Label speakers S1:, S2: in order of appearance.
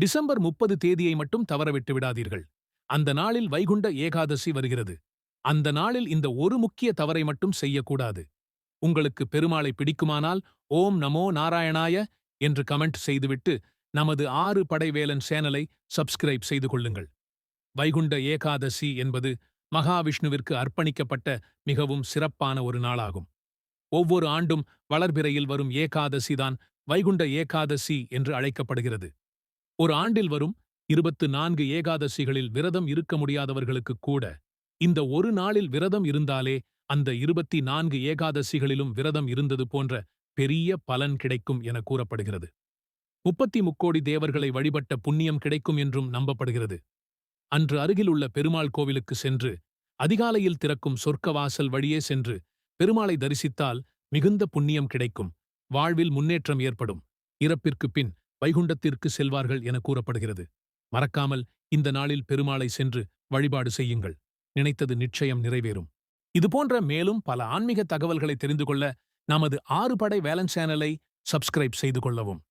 S1: December 30 தேதியை மட்டும் தவறவிட்டு விடாதீர்கள். அந்த நாளில் வைகுண்ட ஏகாதசி வருகிறது. அந்த நாளில் இந்த ஒரு முக்கிய தவறை மட்டும் செய்யக்கூடாது. உங்களுக்கு பெருமாளை பிடிக்குமானால் ஓம் நமோ நாராயணாய என்று கமெண்ட் செய்துவிட்டு நமது 6 படைவேலன் சேனலை சப்ஸ்கிரைப் செய்து கொள்ளுங்கள். வைகுண்ட ஏகாதசி என்பது மகாவிஷ்ணுவிற்கு அர்ப்பணிக்கப்பட்ட மிகவும் சிறப்பான ஒரு நாளாகும். ஒவ்வொரு ஆண்டும் வளர்பிறையில் வரும் ஏகாதசிதான் வைகுண்ட ஏகாதசி என்று அழைக்கப்படுகிறது. ஒரு ஆண்டில் வரும் 24 ஏகாதசிகளில் விரதம் இருக்க முடியாதவர்களுக்கு கூட இந்த ஒரு நாளில் விரதம் இருந்தாலே அந்த 24 ஏகாதசிகளிலும் விரதம் இருந்தது போன்ற பெரிய பலன் கிடைக்கும் என கூறப்படுகிறது. 33 தேவர்களை வழிபட்ட புண்ணியம் கிடைக்கும் என்றும் நம்பப்படுகிறது. அன்று அருகிலுள்ள பெருமாள் கோவிலுக்கு சென்று அதிகாலையில் திறக்கும் சொர்க்கவாசல் வழியே சென்று பெருமாளை தரிசித்தால் மிகுந்த புண்ணியம் கிடைக்கும், வாழ்வில் முன்னேற்றம் ஏற்படும், இறப்பிற்குப் பின் வைகுண்டத்திற்கு செல்வார்கள் என கூறப்படுகிறது. மறக்காமல் இந்த நாளில் பெருமாளை சென்று வழிபாடு செய்யுங்கள். நினைத்தது நிச்சயம் நிறைவேறும். இதுபோன்ற மேலும் பல ஆன்மீக தகவல்களை தெரிந்து கொள்ள நமது 6 படை வேலன் சேனலை சப்ஸ்கிரைப் செய்து கொள்ளவும்.